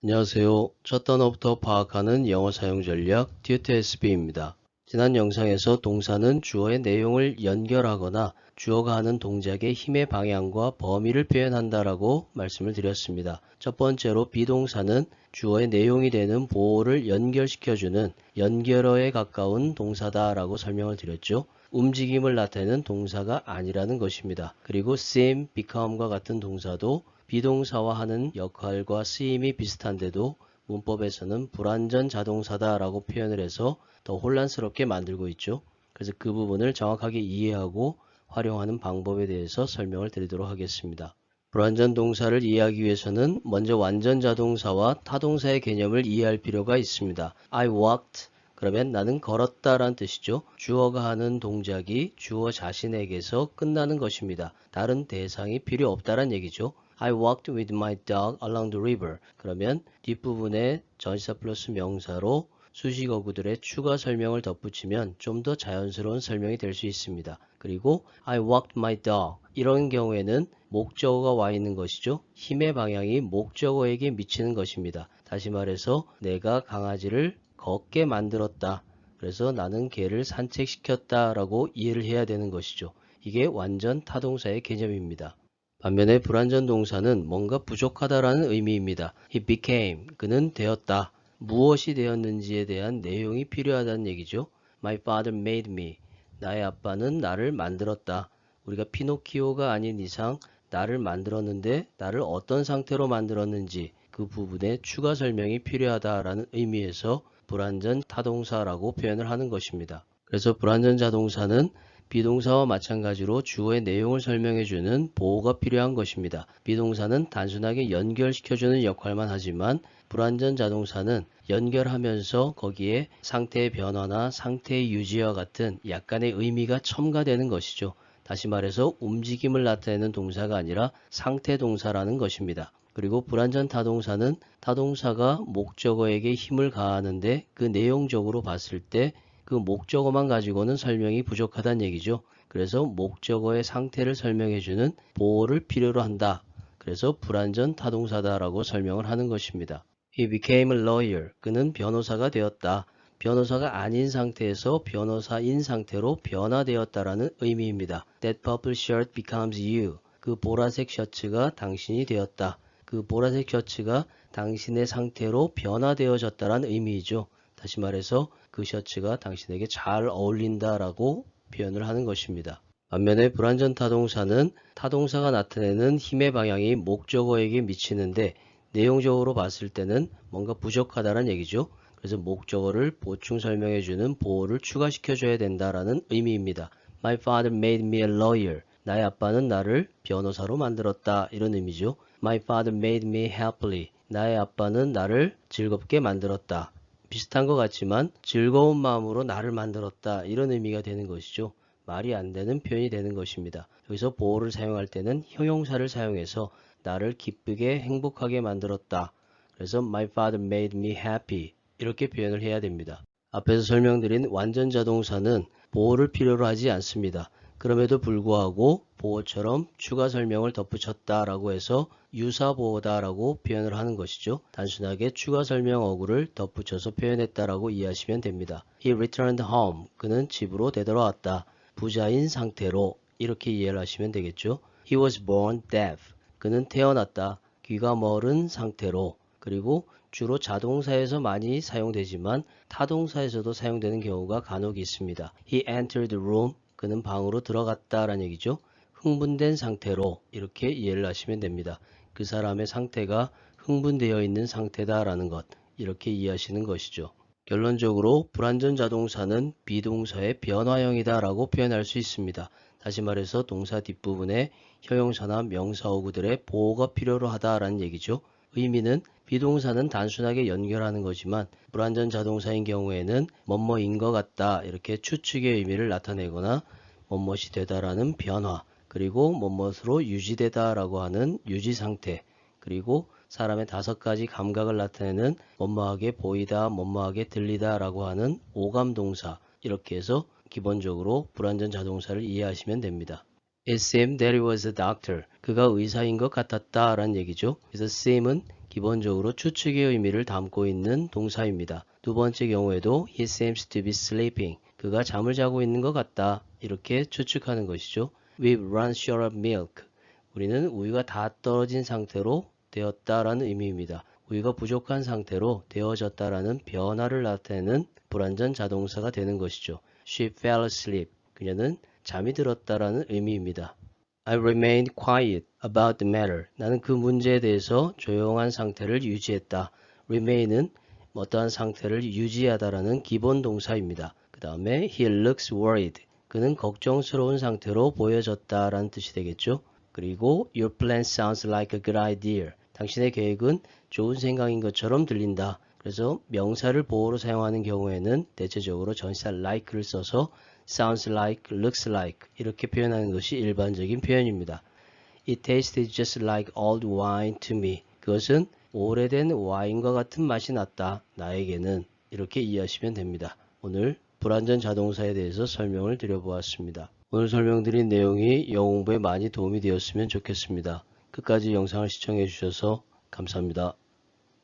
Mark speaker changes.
Speaker 1: 안녕하세요. 첫 단어부터 파악하는 영어 사용 전략 튜터 SB입니다. 지난 영상에서 동사는 주어의 내용을 연결하거나 주어가 하는 동작의 힘의 방향과 범위를 표현한다라고 말씀을 드렸습니다. 첫 번째로 비동사는 주어의 내용이 되는 보어를 연결시켜주는 연결어에 가까운 동사다라고 설명을 드렸죠. 움직임을 나타내는 동사가 아니라는 것입니다. 그리고 seem, become과 같은 동사도 비동사와 하는 역할과 쓰임이 비슷한데도 문법에서는 불완전 자동사다라고 표현을 해서 더 혼란스럽게 만들고 있죠. 그래서 그 부분을 정확하게 이해하고 활용하는 방법에 대해서 설명을 드리도록 하겠습니다. 불완전 동사를 이해하기 위해서는 먼저 완전 자동사와 타동사의 개념을 이해할 필요가 있습니다. I walked 그러면 나는 걸었다 라는 뜻이죠. 주어가 하는 동작이 주어 자신에게서 끝나는 것입니다. 다른 대상이 필요 없다는 얘기죠. I walked with my dog along the river. 그러면 뒷부분에 전치사 플러스 명사로 수식어구들의 추가 설명을 덧붙이면 좀 더 자연스러운 설명이 될 수 있습니다. 그리고 I walked my dog 이런 경우에는 목적어가 와 있는 것이죠. 힘의 방향이 목적어에게 미치는 것입니다. 다시 말해서 내가 강아지를 걷게 만들었다. 그래서 나는 개를 산책시켰다 라고 이해를 해야 되는 것이죠. 이게 완전 타동사의 개념입니다. 반면에 불완전 동사는 뭔가 부족하다라는 의미입니다. He became, 그는 되었다. 무엇이 되었는지에 대한 내용이 필요하다는 얘기죠. My father made me, 나의 아빠는 나를 만들었다. 우리가 피노키오가 아닌 이상 나를 만들었는데 나를 어떤 상태로 만들었는지 그 부분에 추가 설명이 필요하다라는 의미에서 불완전 타동사라고 표현을 하는 것입니다. 그래서 불완전 자동사는 비동사와 마찬가지로 주어의 내용을 설명해주는 보호가 필요한 것입니다. 비동사는 단순하게 연결시켜주는 역할만 하지만 불완전 자동사는 연결하면서 거기에 상태의 변화나 상태의 유지와 같은 약간의 의미가 첨가되는 것이죠. 다시 말해서 움직임을 나타내는 동사가 아니라 상태 동사라는 것입니다. 그리고 불완전 타동사는 타동사가 목적어에게 힘을 가하는데 그 내용적으로 봤을 때 그 목적어만 가지고는 설명이 부족하다는 얘기죠. 그래서 목적어의 상태를 설명해주는 보호를 필요로 한다. 그래서 불완전 타동사다라고 설명을 하는 것입니다. He became a lawyer. 그는 변호사가 되었다. 변호사가 아닌 상태에서 변호사인 상태로 변화되었다라는 의미입니다. That purple shirt becomes you. 그 보라색 셔츠가 당신이 되었다. 그 보라색 셔츠가 당신의 상태로 변화되어졌다라는 의미이죠. 다시 말해서 그 셔츠가 당신에게 잘 어울린다라고 표현을 하는 것입니다. 반면에 불완전 타동사는 타동사가 나타내는 힘의 방향이 목적어에게 미치는데 내용적으로 봤을 때는 뭔가 부족하다는 얘기죠. 그래서 목적어를 보충 설명해주는 보호를 추가시켜줘야 된다라는 의미입니다. My father made me a lawyer. 나의 아빠는 나를 변호사로 만들었다. 이런 의미죠. My father made me happily. 나의 아빠는 나를 즐겁게 만들었다. 비슷한 것 같지만 즐거운 마음으로 나를 만들었다. 이런 의미가 되는 것이죠. 말이 안 되는 표현이 되는 것입니다. 여기서 보호를 사용할 때는 형용사를 사용해서 나를 기쁘게 행복하게 만들었다. 그래서 My father made me happy 이렇게 표현을 해야 됩니다. 앞에서 설명드린 완전 자동사는 보호를 필요로 하지 않습니다. 그럼에도 불구하고 보호처럼 추가 설명을 덧붙였다라고 해서 유사보호다라고 표현을 하는 것이죠. 단순하게 추가 설명 어구를 덧붙여서 표현했다라고 이해하시면 됩니다. He returned home. 그는 집으로 되돌아왔다. 부자인 상태로 이렇게 이해를 하시면 되겠죠. He was born deaf. 그는 태어났다. 귀가 멀은 상태로. 그리고 주로 자동사에서 많이 사용되지만 타동사에서도 사용되는 경우가 간혹 있습니다. He entered the room. 그는 방으로 들어갔다라는 얘기죠. 흥분된 상태로 이렇게 이해를 하시면 됩니다. 그 사람의 상태가 흥분되어 있는 상태다라는 것 이렇게 이해하시는 것이죠. 결론적으로 불완전 자동사는 비동사의 변화형이다 라고 표현할 수 있습니다. 다시 말해서 동사 뒷부분에 형용사나 명사어구들의 보호가 필요로 하다라는 얘기죠. 의미는 비동사는 단순하게 연결하는 거지만 불완전 자동사인 경우에는 뭐뭐인 것 같다 이렇게 추측의 의미를 나타내거나 뭐뭇이 되다라는 변화 그리고 뭐뭇으로 유지되다 라고 하는 유지 상태 그리고 사람의 5가지 감각을 나타내는 뭐뭐하게 보이다, 뭐뭐하게 들리다 라고 하는 오감 동사 이렇게 해서 기본적으로 불완전 자동사를 이해하시면 됩니다. It seemed that he was a doctor. 그가 의사인 것 같았다 라는 얘기죠. 그래서 seem은 기본적으로 추측의 의미를 담고 있는 동사입니다. 두 번째 경우에도 he seems to be sleeping. 그가 잠을 자고 있는 것 같다. 이렇게 추측하는 것이죠. We've run short of milk. 우리는 우유가 다 떨어진 상태로 되었다라는 의미입니다. 우유가 부족한 상태로 되어졌다라는 변화를 나타내는 불완전 자동사가 되는 것이죠. She fell asleep. 그녀는 잠이 들었다라는 의미입니다. I remained quiet about the matter. 나는 그 문제에 대해서 조용한 상태를 유지했다. remain은 어떠한 상태를 유지하다라는 기본 동사입니다. 그 다음에 he looks worried. 그는 걱정스러운 상태로 보여졌다라는 뜻이 되겠죠. 그리고 your plan sounds like a good idea. 당신의 계획은 좋은 생각인 것처럼 들린다. 그래서 명사를 보호로 사용하는 경우에는 대체적으로 전치사 like를 써서 sounds like, looks like 이렇게 표현하는 것이 일반적인 표현입니다. It tasted just like old wine to me. 그것은 오래된 와인과 같은 맛이 났다. 나에게는. 이렇게 이해하시면 됩니다. 오늘 불완전 자동사에 대해서 설명을 드려보았습니다. 오늘 설명드린 내용이 영어 공부에 많이 도움이 되었으면 좋겠습니다. 끝까지 영상을 시청해 주셔서 감사합니다.